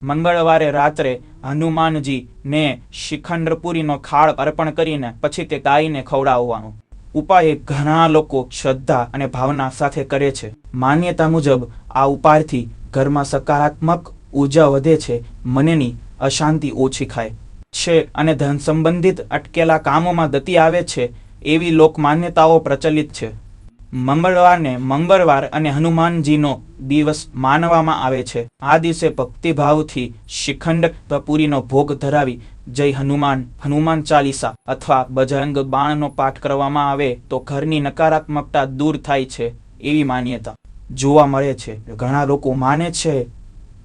મંગળવારે રાત્રે હનુમાનજી ને શિખંડપુરીનો ખાળ અર્પણ કરીને પછી તે ગાયને ખવડાવવાનો ઉપાય ઘણા લોકો શ્રદ્ધા અને ભાવના સાથે કરે છે. માન્યતા મુજબ આ ઉપાયથી ઘરમાં સકારાત્મક ઉર્જા વધે છે, મનની અશાંતિ ઓછી થાય છે અને ધન સંબંધિત અટકેલા કામોમાં ગતિ આવે છે એવી લોકમાન્યતાઓ પ્રચલિત છે. મંગળવારને મંગળવાર અને હનુમાનજીનો દિવસ માનવામાં આવે છે. આ દિવસે ભક્તિભાવથી શ્રીખંડ પુરીનો ભોગ ધરાવી જય હનુમાન, હનુમાન ચાલીસા અથવા બજરંગ બાણનો પાઠ કરવામાં આવે તો ઘરની નકારાત્મકતા દૂર થાય છે એવી માન્યતા જોવા મળે છે. ઘણા લોકો માને છે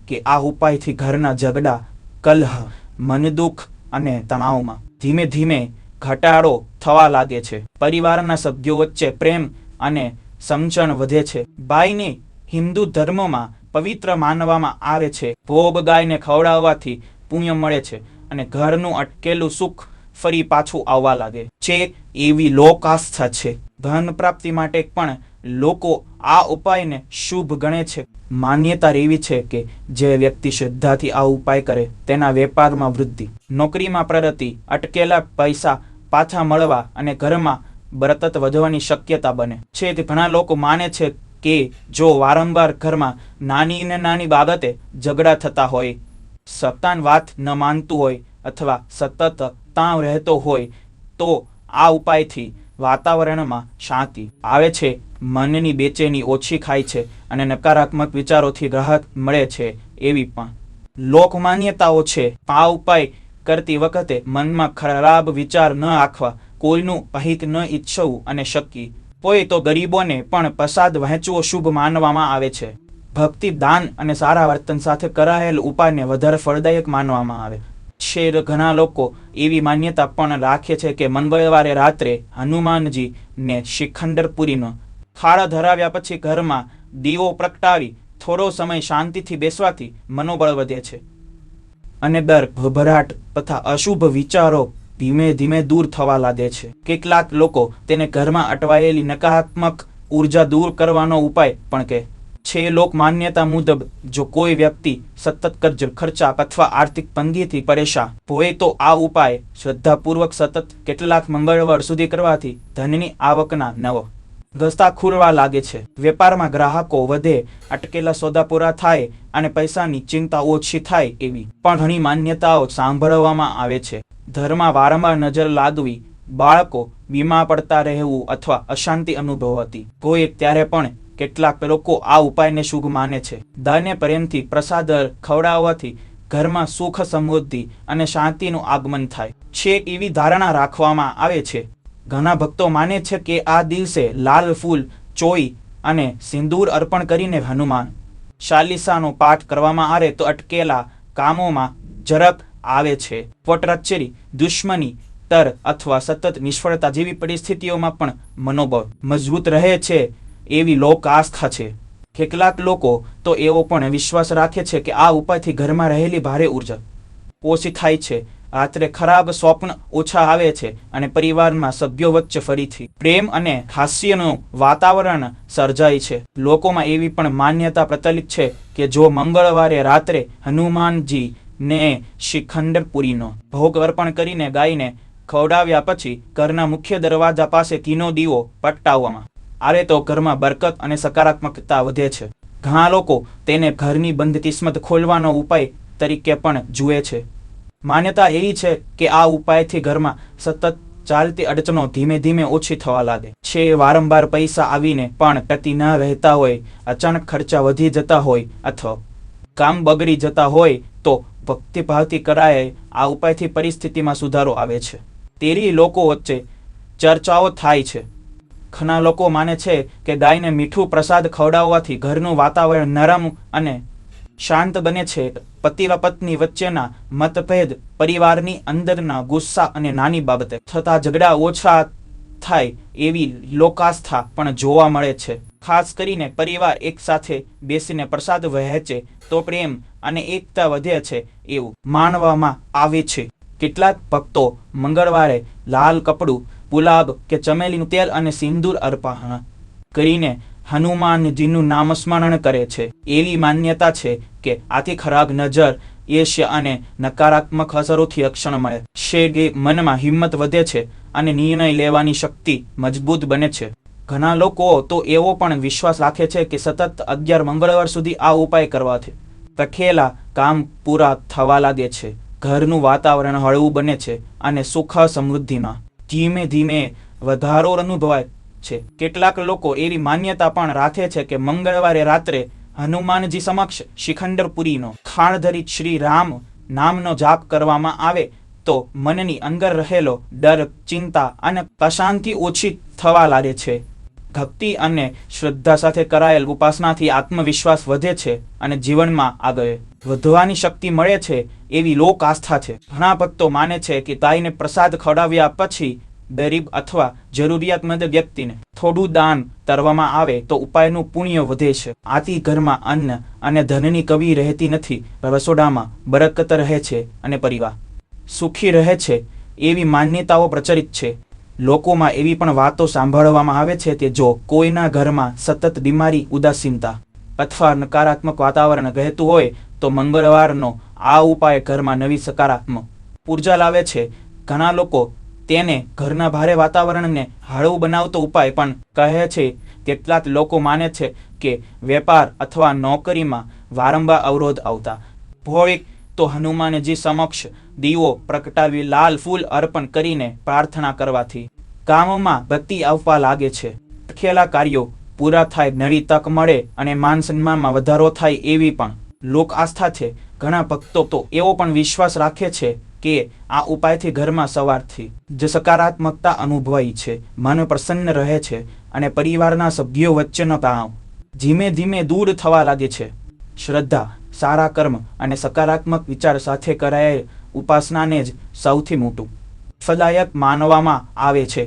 કે આ ઉપાયથી ઘરના ઝઘડા, કલહ, મનદુખ અને તણાવમાં ધીમે ધીમે ઘટાડો થવા લાગે છે. પરિવારના સભ્યો વચ્ચે પ્રેમ અને સમજણ વધે છે. ગાયને હિન્દુ ધર્મમાં પવિત્ર માનવામાં આવે છે. ભોગ ગાયને ખવડાવવાથી પુણ્ય મળે છે અને ઘરનું અટકેલું સુખ ફરી પાછું આવવા લાગે છે એવી લોક આસ્થા છે. ધન પ્રાપ્તિ માટે પણ લોકો આ ઉપાયને શુભ ગણે છે. માન્યતા એવી છે કે જે વ્યક્તિ શ્રદ્ધાથી આ ઉપાય કરે તેના વેપારમાં વૃદ્ધિ, નોકરીમાં પ્રગતિ, અટકેલા પૈસા પાછા મળવા અને ઘરમાં બરકત વધવાની શક્યતા બને છે. ઘણા લોકો માને છે કે જો વારંવાર ઘરમાં નાની ને નાની બાબતે ઝઘડા થતા હોય, સંતાન વાત ન માનતું હોય અથવા સતત તાવ રહેતો હોય તો આ ઉપાયથી વાતાવરણમાં શાંતિ આવે છે, મનની બેચેની ઓછી થાય છે અને નકારાત્મક વિચારોથી રાહત મળે છે એવી પણ લોકમાન્યતાઓ છે. આ ઉપાય કરતી વખતે મનમાં ખરાબ વિચાર ન રાખવા, કોઈનું અહિત ન ઈચ્છવું અને શક્ય હોય તો ગરીબોને પણ પ્રસાદ વહેંચવો શુભ માનવામાં આવે છે. ભક્તિ, દાન અને સારા વર્તન સાથે કરાયેલ ઉપાયને વધારે ફળદાયક માનવામાં આવે છે. ઘણા લોકો એવી માન્યતા પણ રાખે છે કે મંગળવારે રાત્રે હનુમાનજી ને શિખંડપુરીનો ખાળ ધરાવ્યા પછી ઘરમાં દીવો પ્રગટાવી થોડો સમય શાંતિથી બેસવાથી મનોબળ વધે છે અને ડર, ભભરાટ તથા અશુભ વિચારો ધીમે ધીમે દૂર થવા લાગે છે. કેટલાક લોકો તેને ઘરમાં અટવાયેલી નકારાત્મક ઉર્જા દૂર કરવાનો ઉપાય પણ કહે છે. લોક માન્યતા મુજબ જો કોઈ વ્યક્તિ સતત કર્જ, ખર્ચા અથવા આર્થિક તંગીથી પરેશાન હોય તો આ ઉપાય શ્રદ્ધાપૂર્વક સતત કેટલાક મંગળવાર સુધી કરવાથી ધનની આવકના નવા રસ્તા ખુલવા લાગે છે. વેપારમાં ગ્રાહકો વધે, અટકેલા સોદા પૂરા થાય અને પૈસાની ચિંતા ઓછી થાય એવી પણ ઘણી માન્યતાઓ સાંભળવામાં આવે છે. ઘરમાં વારંવાર નજર લાગવી, બાળકો બીમાર પડતા રહેવું અથવા અશાંતિ અનુભવતી હોય ત્યારે પણ કેટલાક લોકો આ ઉપાયને શુભ માને છે. દાને પ્રેમથી પ્રસાદ ખવડાવવાથી ઘરમાં સુખ, સમૃદ્ધિ અને શાંતિનું આગમન થાય છે એવી ધારણા રાખવામાં આવે છે. ઘણા ભક્તો માને છે કે આ દિવસે લાલ ફૂલ, ચોઈ અને સિંદૂર અર્પણ કરીને હનુમાન ચાલીસાનો પાઠ કરવામાં આવે તો અટકેલા કામોમાં ઝડપ આવે છે. પોટરચેરી, દુશ્મની, તર અથવા સતત નિષ્ફળતા જેવી પરિસ્થિતિઓમાં પણ મનોબળ મજબૂત રહે છે એવી લોક આસ્થા છે. કેટલાક લોકો તો એવો પણ વિશ્વાસ રાખે છે કે આ ઉપાયથી ઘરમાં રહેલી ભારે ઉર્જા ઓછી થાય છે, રાત્રે ખરાબ સ્વપ્ન ઓછા આવે છે અને પરિવારમાં સભ્યો વચ્ચે ફરીથી પ્રેમ અને હાસ્યનું વાતાવરણ સર્જાય છે. લોકોમાં એવી પણ માન્યતા પ્રચલિત છે કે જો મંગળવારે રાત્રે હનુમાનજી ને શિખંડપુરીનો ભોગ અર્પણ કરીને ગાયને ખવડાવ્યા પછી ઘરના મુખ્ય દરવાજા પાસે ઘીનો દીવો પ્રગટાવવામાં આવે તો ઘરમાં બરકત અને સકારાત્મકતા વધે છે. ઘણા લોકો તેને ઘરની બંધ કિસ્મત ખોલવાનો ઉપાય તરીકે પણ જુએ છે. માન્યતા એવી છે કે આ ઉપાયથી ઘરમાં સતત ચાલતી અડચણો ધીમે ધીમે ઓછી થવા લાગે છે. વારંવાર પૈસા આવીને પણ ટકી ન રહેતા હોય, અચાનક ખર્ચા વધી જતા હોય અથવા કામ બગડી જતા હોય તો ભક્તિભાવથી કરાય આ ઉપાયથી પરિસ્થિતિમાં સુધારો આવે છે. તેરી લોકો વચ્ચે ચર્ચાઓ થાય છે. ઘણા લોકો માને છે કે ગાયને મીઠું પ્રસાદ ખવડાવવાથી ઘરનું વાતાવરણ નરમ અને શાંત બને છે. પતિ પત્ની વચ્ચેના મતભેદ, પરિવારની અંદરના ગુસ્સા અને નાની બાબતે થતા ઝઘડા ઓછા થાય એવી લોકાસ્થા પણ જોવા મળે છે. ખાસ કરીને પરિવાર એક સાથે બેસીને પ્રસાદ વહેંચે તો પ્રેમ અને એકતા વધે છે એવું માનવામાં આવે છે. કેટલાક ભક્તો મંગળવારે લાલ કપડું, ગુલાબ કે ચમેલીનું તેલ અને સિંદૂર અર્પણ કરીને હનુમાનજીનું નામસ્મરણ કરે છે. એવી માન્યતા છે કે આથી ખરાબ નજર, એશ્ય અને નકારાત્મક અસરોથી રક્ષણ મળે છે. મનમાં હિંમત વધે છે અને નિર્ણય લેવાની શક્તિ મજબૂત બને છે. ઘણા લોકો તો એવો પણ વિશ્વાસ રાખે છે કે સતત 11 મંગળવાર સુધી આ ઉપાય કરવાથી તખેલા કામ પૂરા થવા લાગે છે, ઘરનું વાતાવરણ હળવું બને છે અને સુખ સમૃદ્ધિમાં ધીમે ધીમે વધારો અનુભવાય છે. કેટલાક લોકો એવી માન્યતા પણ રાખે છે કે મંગળવારે રાત્રે હનુમાનજી સમક્ષ શિખંડપુરીનો ખાણ ધરી શ્રી રામ નામનો જાપ કરવામાં આવે તો મનની અંદર રહેલો ડર, ચિંતા અને અશાંતિ ઓછી થવા લાગે છે. ભક્તિ અને શ્રદ્ધા સાથે કરાયેલ ઉપાસનાથી આત્મવિશ્વાસ વધે છે અને જીવનમાં આગળ વધવાની શક્તિ મળે છે એવી લોક આસ્થા છે. ઘણા ભક્તો માને છે કે ગાયને પ્રસાદ ખવડાવ્યા પછી ગરીબ અથવા જરૂરિયાતમંદ વ્યક્તિને થોડું દાન કરવામાં આવે તો ઉપાયનું પુણ્ય વધે છે. આથી ઘરમાં અન્ન અને ધનની કમી રહેતી નથી, રસોડામાં બરકત રહે છે અને પરિવાર સુખી રહે છે એવી માન્યતાઓ પ્રચલિત છે. લોકોમાં એવી પણ વાતો સાંભળવામાં આવે છે કે જો કોઈના ઘરમાં સતત બીમારી, ઉદાસીનતા અથવા નકારાત્મક વાતાવરણ રહેતું હોય તો મંગળવારનો આ ઉપાય ઘરમાં નવી સકારાત્મક ઉર્જા લાવે છે. ઘણા લોકો તેને ઘરના ભારે વાતાવરણને હળવું બનાવતો ઉપાય પણ કહે છે. કેટલાક લોકો માને છે કે વેપાર અથવા નોકરીમાં વારંવાર અવરોધ આવતા હોય તો હનુમાનજી સમક્ષ દીવો પ્રગટાવી લાલ ફૂલ અર્પણ કરીને પ્રાર્થના કરવાથી કામમાં ગતિ આવવા લાગે છે. અટકેલા કાર્યો પૂરા થાય, નવી તક મળે અને માન સન્માનમાં વધારો થાય એવી પણ લોક આસ્થા છે. ઘણા ભક્તો તો એવો પણ વિશ્વાસ રાખે છે કે આ ઉપાયથી ઘરમાં સવારથી જ સકારાત્મકતા અનુભવાય છે, મન પ્રસન્ન રહે છે અને પરિવારના સભ્યો વચ્ચેનો તણાવ ધીમે ધીમે દૂર થવા લાગે છે. શ્રદ્ધા, સારા કર્મ અને સકારાત્મક વિચાર સાથે કરાયેલ ઉપાસનાને જ સૌથી મોટું ફલદાયક માનવામાં આવે છે.